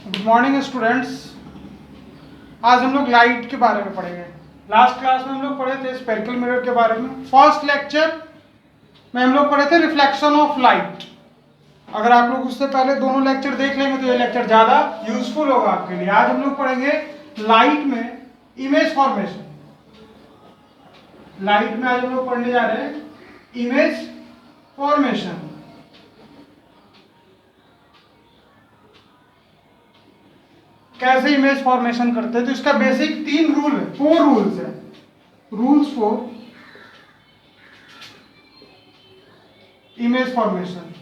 Good morning students. आज हम लोग लाइट के बारे में पढ़ेंगे। लास्ट क्लास में हम लोग पढ़े थे स्पेरिकल मिरर के बारे में। फर्स्ट लेक्चर में हम लोग पढ़े थे रिफ्लेक्शन ऑफ लाइट। अगर आप लोग उससे पहले दोनों लेक्चर देख लेंगे तो ये लेक्चर ज़्यादा यूजफुल होगा आपके लिए। आज हम लोग पढ़ेंगे लाइट में इमेज फॉर्मेशन। लाइट में आज हम लोग पढ़ने जा रहे हैं इमेज फॉर्मेशन। कैसे इमेज फॉर्मेशन करते हैं, तो इसका बेसिक 3 रूल है, 4 रूल्स है। Rules for image formation.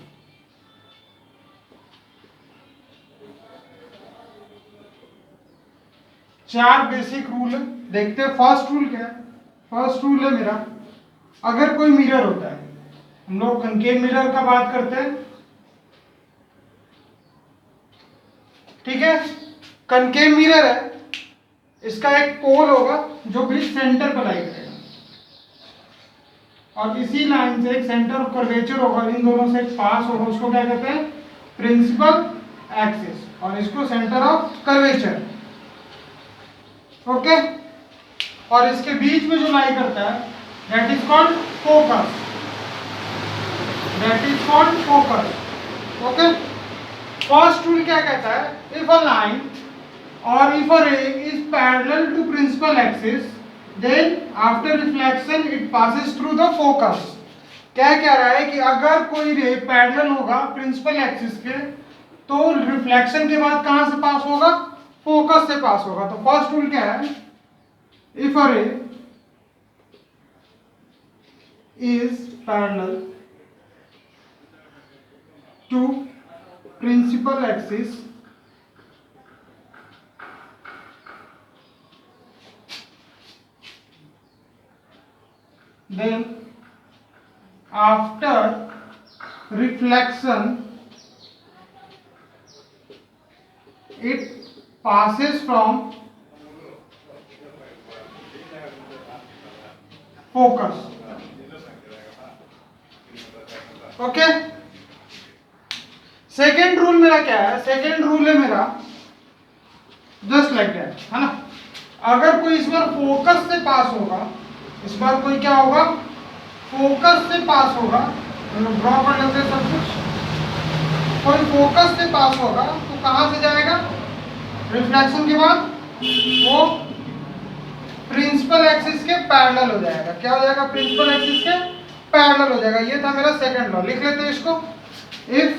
चार बेसिक रूल है। देखते हैं फर्स्ट रूल क्या है। फर्स्ट रूल है मेरा, अगर कोई मिरर होता है, हम लोग कनकेव मिरर का बात करते हैं, ठीक है। कनकेव मिरर है, इसका एक पोल होगा जो भी सेंटर पर लाई करेगा, और इसी लाइन से एक सेंटर ऑफ कर्वेचर होगा, इन दोनों से पास होगा, उसको क्या कहते हैं, प्रिंसिपल एक्सिस, और इसको सेंटर ऑफ कर्वेचर, ओके। और इसके बीच में जो लाई करता है that is called focus, that is called focus, okay. First rule क्या कहता है, if a line or if a ray is parallel to principal axis, then after reflection it passes through the focus। क्या कह रहा है कि अगर कोई रे पैरेलल होगा प्रिंसिपल एक्सिस के, तो रिफ्लेक्शन के बाद कहां से पास होगा, फोकस से पास होगा। तो फर्स्ट रूल क्या है, if a ray is parallel to principal axis, then after reflection it passes from focus, okay. Second rule मेरा क्या है, सेकेंड रूल है मेरा जस्ट लाइक दैट, है ना। अगर कोई इस बार फोकस से पास होगा, इस बार कोई क्या होगा, फोकस से पास होगा, ड्रॉ कर लेते हैं सब कुछ। कोई फोकस से पास होगा तो कहां से जाएगा, रिफ्लेक्शन के बाद वो प्रिंसिपल एक्सिस के पैरेलल हो जाएगा। क्या हो जाएगा, प्रिंसिपल एक्सिस के पैरेलल हो जाएगा। ये था मेरा सेकंड लॉ, लिख लेते हैं इसको। इफ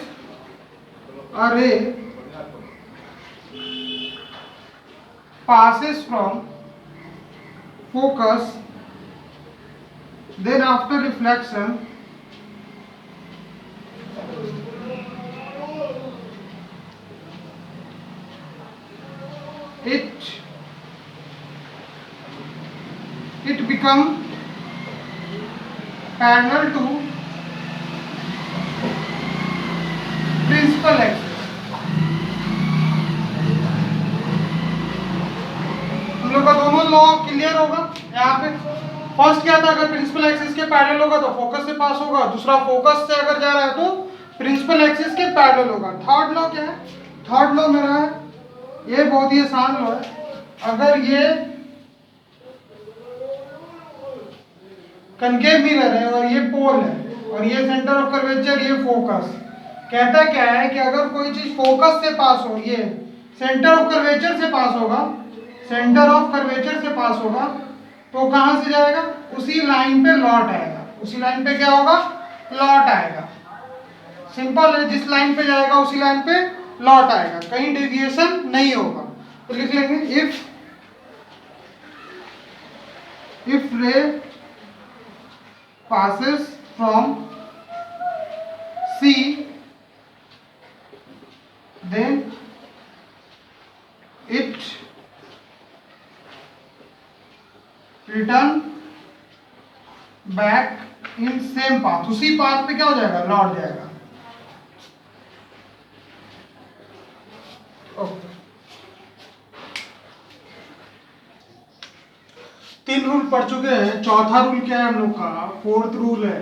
अ रे passes from focus, then after reflection it become parallel to principal axis। हम लोग का दोनों लॉ क्लियर होगा यहाँ पे। फर्स्ट क्या था, अगर प्रिंसिपल एक्सिस के पैरेलल होगा तो फोकस से पास होगा, दूसरा फोकस से अगर जा रहा है तो प्रिंसिपल एक्सिस के पैरेलल होगा। थर्ड लॉ क्या है, थर्ड लॉ मेरा है, ये बहुत ही आसान लॉ है। अगर ये कनकेव मिरर है और ये पोल है और ये सेंटर ऑफ कर्वेचर, ये फोकस, कहता क्या है कि अगर कोई चीज फोकस से पास हो, ये सेंटर ऑफ कर्वेचर से पास होगा, सेंटर ऑफ कर्वेचर से पास होगा, तो कहां से जाएगा, उसी लाइन पे लौट आएगा। उसी लाइन पे क्या होगा, लौट आएगा। सिंपल है, जिस लाइन पे जाएगा उसी लाइन पे लौट आएगा, कहीं डेविएशन नहीं होगा। तो लिख लेंगे, इफ रे passes from C, then it return back in same path। उसी पाथ पे क्या हो जाएगा, लौट जाएगा, ओके। 3 रूल पढ़ चुके हैं। चौथा रूल क्या है हम लोग का, फोर्थ रूल है,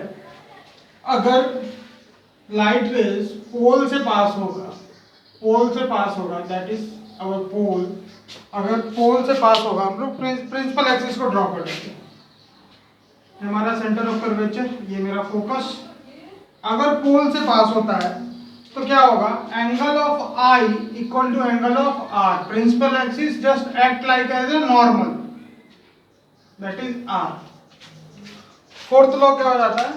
अगर लाइट रेज पोल से पास होगा पोल से पास होगा, दैट इज अवर पोल। अगर पोल से पास होगा, हम लोग प्रिंसिपल एक्सिस को ड्रॉ कर देंगे। हमारा सेंटर ऑफ कर्वेचर, ये मेरा फोकस। अगर पोल से पास होता है तो क्या होगा, angle of I equal to angle of R. Principal axis just act like as a normal, that is R. Fourth law क्या हो जाता है,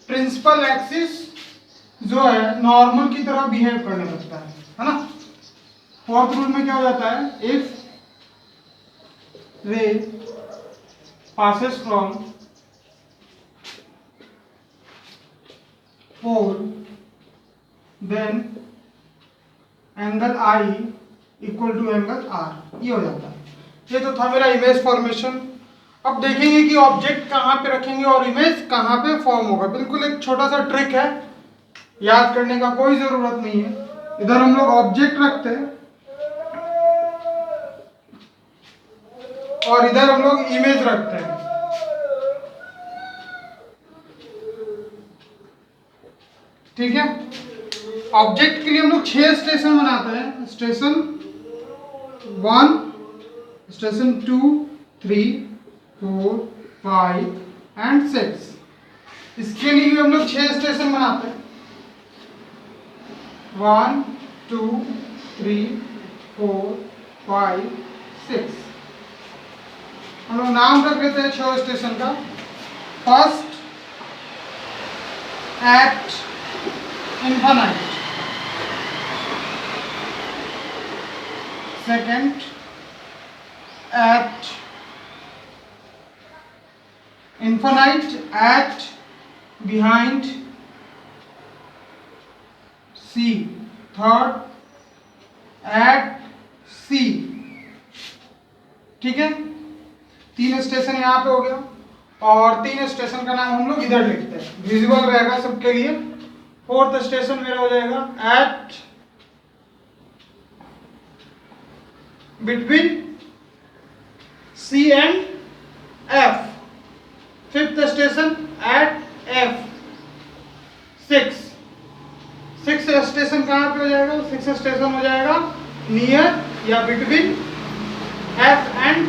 प्रिंसिपल एक्सिस जो है नॉर्मल की तरह बिहेव करने लगता है ना। फोर्थ रूल में क्या हो जाता है, इफ रे passes from pole then angle I equal to angle R, ये हो जाता है। ये तो था मेरा इमेज फॉर्मेशन। अब देखेंगे कि ऑब्जेक्ट कहाँ पे रखेंगे और इमेज कहाँ पे फॉर्म होगा। बिल्कुल एक छोटा सा ट्रिक है, याद करने का कोई जरूरत नहीं है। इधर हम लोग ऑब्जेक्ट रखते हैं और इधर हम लोग इमेज रखते हैं। ठीक है, ऑब्जेक्ट के लिए हम लोग 6 स्टेशन बनाते हैं। Station 1, station 2, 3, 4, 5 and 6। इसके लिए भी हम लोग 6 स्टेशन बनाते हैं। 1, 2, 3, 4, 5, 6। हम लोग नाम रख लेते हैं 6 स्टेशन का। First at infinite, second at infinite at behind C, third at C। ठीक है, 3 स्टेशन यहाँ पे हो गया और 3 स्टेशन का नाम हम लोग इधर लिखते हैं, विजिबल रहेगा सबके लिए। फोर्थ स्टेशन मेरा हो जाएगा at between C and F। Fifth station at F। 6 station कहाँ पे हो जाएगा, 6 स्टेशन हो जाएगा नियर या बिटवीन F एंड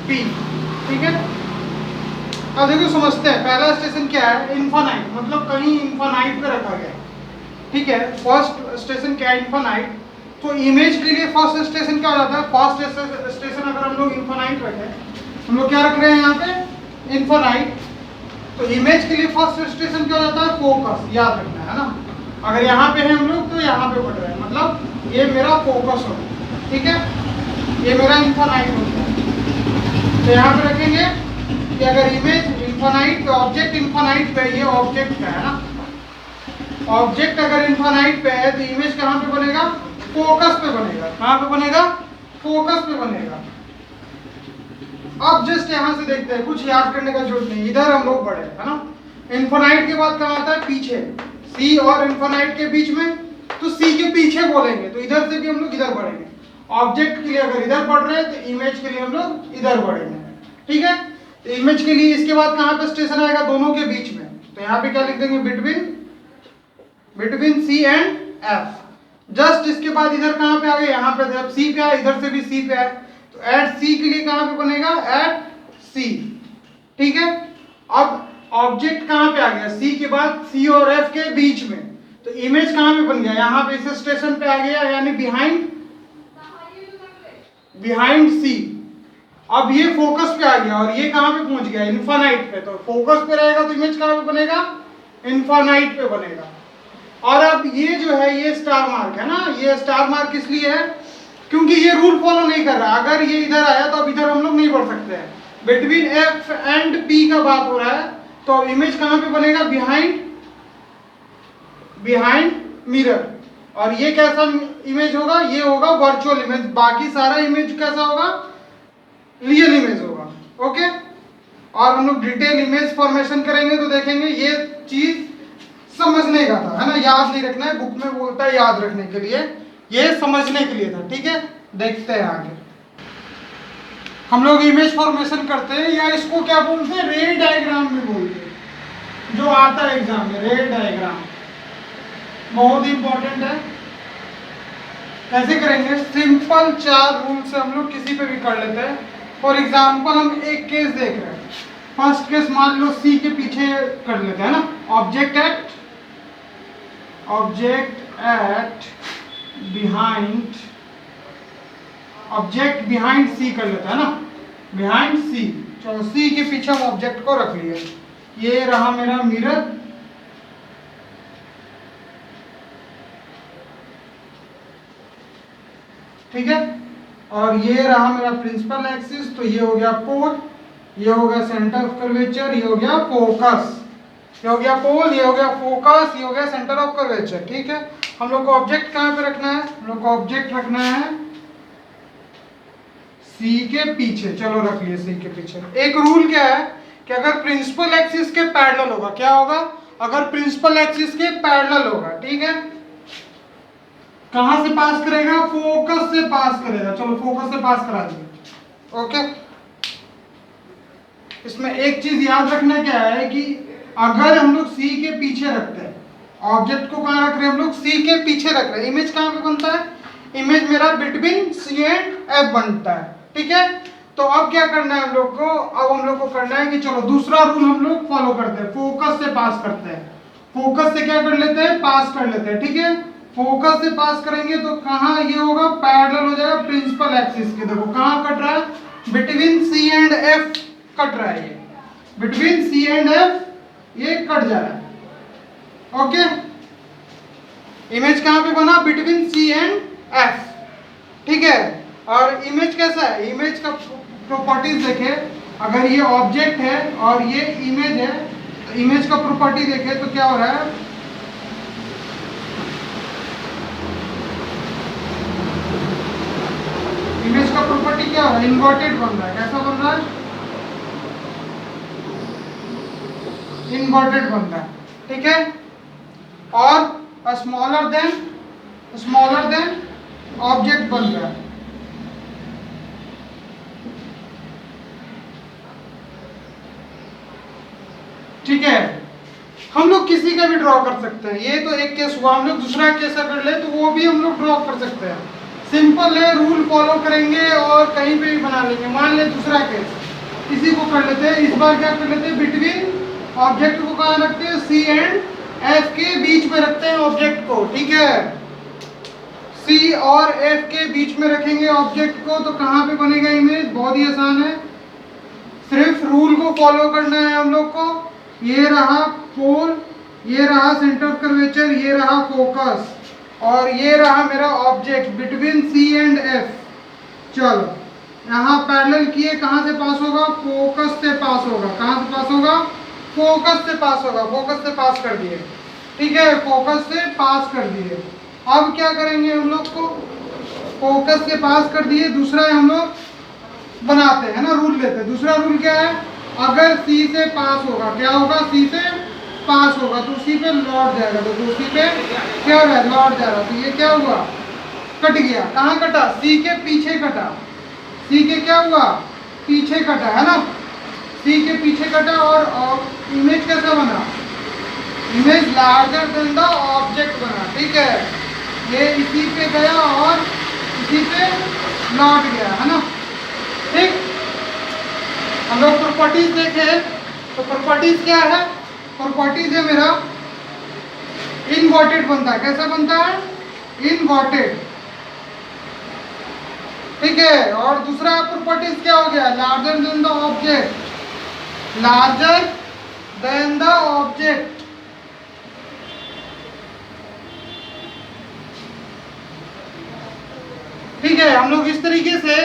P। ठीक है, अब देखो समझते हैं। पहला स्टेशन क्या है, इन्फानाइट, मतलब कहीं इन्फानाइट पे रखा गया। ठीक है, फर्स्ट स्टेशन क्या है, इन्फानाइट। तो इमेज के लिए फर्स्ट स्टेशन क्या हो जाता है, फर्स्ट स्टेशन अगर हम लोग इन्फानाइट रखें, हम लोग क्या रख रहे हैं यहाँ पे, इन्फानाइट। तो इमेज के लिए फर्स्ट स्टेशन क्या हो जाता है, फोकस, याद रखना है ना। अगर यहाँ पे है हम लोग तो यहाँ पे पढ़ रहे हैं, मतलब ये मेरा फोकस होगा। ठीक है, ये मेरा इन्फानाइट होता है। तो यहाँ पे रखेंगे कि अगर इमेज इन्फानाइट पे, ऑब्जेक्ट इन्फानाइट पे, ये ऑब्जेक्ट का है ना। ऑब्जेक्ट अगर इन्फानाइट पे है तो इमेज कहाँ पे बनेगा, फोकस पे बनेगा। कहाँ पे बनेगा, फोकस पे बनेगा। अब जस्ट यहाँ से देखते हैं, कुछ याद करने का जरूरत नहीं, इधर हम लोग बढ़े है ना। इन्फानाइट के बाद कहाँ आता है, पीछे। सी और इन्फानाइट के बीच में, तो सी के पीछे बोलेंगे, तो इधर से भी हम लोग इधर बढ़ेंगे। ऑब्जेक्ट के लिए अगर इधर बढ़ रहे हैं तो इमेज के लिए हम लोग इधर बढ़ेंगे। ठीक है, इमेज के लिए इसके बाद कहां पे स्टेशन आएगा, दोनों के बीच में। तो यहां पे क्या लिख देंगे, between C and F. Just इसके बाद इधर कहां पे आ गए, यहां पे जब सी पे आए, इधर से भी सी पे आए, तो एट सी के लिए कहां पे बनेगा, एट सी। ठीक है, अब ऑब्जेक्ट कहां पे आ गया, सी के बाद सी और एफ के बीच में, तो इमेज कहां पे बन गया, यहां पे इस स्टेशन पे आ गया, यानी बिहाइंड सी। अब ये फोकस पे आ गया और ये कहां पे पहुंच गया, इन्फानाइट पे। तो फोकस पे रहेगा तो इमेज कहां पे बनेगा, इन्फानाइट पे बनेगा। और अब ये जो है, ये स्टार मार्क है ना, ये स्टार मार्क इसलिए है क्योंकि ये रूल फॉलो नहीं कर रहा। अगर ये इधर आया तो अब इधर हम लोग नहीं बढ़ सकते हैं। बिटवीन एफ एंड पी का बात हो रहा है, तो अब इमेज कहां पे बनेगा, बिहाइंड मिरर। और ये कैसा इमेज होगा, ये होगा वर्चुअल इमेज। बाकी सारा इमेज कैसा होगा, रियल इमेज होगा। ओके, और हम लोग डिटेल इमेज फॉर्मेशन करेंगे तो देखेंगे ये चीज समझने का था, है ना, याद नहीं रखना है। बुक में बोलता है याद रखने के लिए, ये समझने के लिए था। ठीक है, देखते हैं आगे। हम लोग इमेज फॉर्मेशन करते हैं, या इसको क्या बोलते हैं, रे डायग्राम भी बोलते हैं, जो आता है एग्जाम में। रे डायग्राम बहुत इंपॉर्टेंट है। कैसे करेंगे? सिंपल 4 रूल से हम लोग किसी पे भी कर लेते हैं। फॉर एग्जाम्पल हम एक केस देख रहे हैं। फर्स्ट केस मान लो सी के पीछे कर लेते हैं ना, ऑब्जेक्ट एट बिहाइंड सी कर लेते हैं ना, बिहाइंड सी। चलो सी के पीछे हम ऑब्जेक्ट को रख लिए। ये रहा मेरा मिरर, ठीक है, और ये रहा मेरा प्रिंसिपल एक्सिस। तो ये हो गया पोल, ये हो गया सेंटर ऑफ कर्वेचर, ये हो गया फोकस। ये हो गया पोल, ये हो गया फोकस, ये हो गया सेंटर ऑफ कर्वेचर। ठीक है, हम लोग को ऑब्जेक्ट कहाँ पे रखना है? हम लोग को ऑब्जेक्ट रखना है सी के पीछे। चलो रख लिए सी के पीछे। एक रूल क्या है कि अगर प्रिंसिपल एक्सिस के पैरेलल होगा, क्या होगा? अगर प्रिंसिपल एक्सिस के पैरेलल होगा, ठीक है, कहां से पास करेगा? फोकस से पास करेगा। चलो फोकस से पास करा दिए। ओके, इसमें एक चीज याद रखना क्या है कि अगर हम लोग सी के पीछे रखते हैं ऑब्जेक्ट को, कहां रख रहे हैं हम लोग? सी के पीछे रख रहे हैं। इमेज कहां पे बनता है? इमेज मेरा बिटवीन सी एंड एफ बनता है। ठीक है, तो अब क्या करना है हम लोग को? अब हम लोग को करना है कि चलो दूसरा रूल हम लोग फॉलो करते हैं, फोकस से पास करते हैं। फोकस से क्या कर लेते हैं? पास कर लेते हैं। ठीक है, फोकस से पास करेंगे तो कहां ये होगा? पैरेलल हो जाएगा प्रिंसिपल एक्सिस के। देखो कहां कट रहा है? Between C and F cut रहा है। ये बिटवीन सी एंड एफ ये कट जा रहा है। ओके, इमेज कहां पे बना? Between C and F. ठीक है, और इमेज कैसा है? इमेज का प्रॉपर्टीज देखे, अगर ये ऑब्जेक्ट है और ये इमेज है, तो इमेज का प्रॉपर्टी देखे तो क्या हो रहा है? इमेज का प्रॉपर्टी क्या हो रहा है? इन्वर्टेड बन रहा है। कैसा बन रहा है? इन्वर्टेड बन रहा है। ठीक है, और स्मॉलर देन ऑब्जेक्ट बन रहा है। ठीक है, हम लोग किसी का भी ड्रॉ कर सकते हैं। ये तो एक केस हुआ, हम लोग दूसरा केस अगर ले तो वो भी हम लोग ड्रॉ कर सकते हैं। सिंपल है, रूल फॉलो करेंगे और कहीं पे भी बना लेंगे। मान ले दूसरा केस किसी को कर लेते हैं। इस बार क्या कर लेते हैं? बिटवीन ऑब्जेक्ट को कहाँ रखते हैं? सी एंड एफ के बीच में रखते हैं ऑब्जेक्ट को। ठीक है, सी और एफ के बीच में रखेंगे ऑब्जेक्ट को, तो कहाँ पे बनेगा इमेज? बहुत ही आसान है, सिर्फ रूल को फॉलो करना है हम लोग को। ये रहा पोल, ये रहा सेंटर ऑफ कर्वेचर, ये रहा फोकस, और ये रहा मेरा object between C and F. चलो यहाँ पैरेलल किए, कहाँ से पास होगा? फोकस से पास होगा। कहाँ से पास होगा? फोकस से पास होगा। फोकस से पास कर दिए। ठीक है, फोकस से पास कर दिए। अब क्या करेंगे हम लोग को? फोकस से पास कर दिए, दूसरा हम लोग बनाते हैं ना, रूल लेते हैं। दूसरा रूल क्या है? अगर सी से पास होगा, क्या होगा? सी से पास होगा तो उसी पे लौट जाएगा। तो उसी पे क्या हो रहा है? लौट जा रहा। तो ये क्या हुआ? कट गया। कहाँ कटा? सी के पीछे कटा। सी के क्या हुआ? पीछे कटा, है ना? सी के पीछे कटा, और इमेज कैसा बना? Image larger than the object बना। ठीक है, ये इसी पे गया और इसी पे लौट गया, है ना? ठीक, हम लोग प्रॉपर्टीज देखे, तो प्रॉपर्टीज क्या है? प्रॉपर्टीज है मेरा इनवर्टेड बनता है। कैसा बनता है? इनवर्टेड। ठीक है, और दूसरा प्रॉपर्टीज क्या हो गया? Larger than the object. Larger than the object. ठीक है, हम लोग इस तरीके से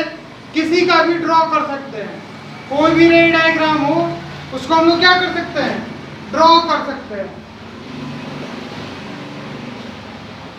किसी का भी ड्रॉ कर सकते हैं। कोई भी रे डायग्राम हो उसको हम लोग क्या कर सकते हैं? ड्रॉ कर सकते हैं।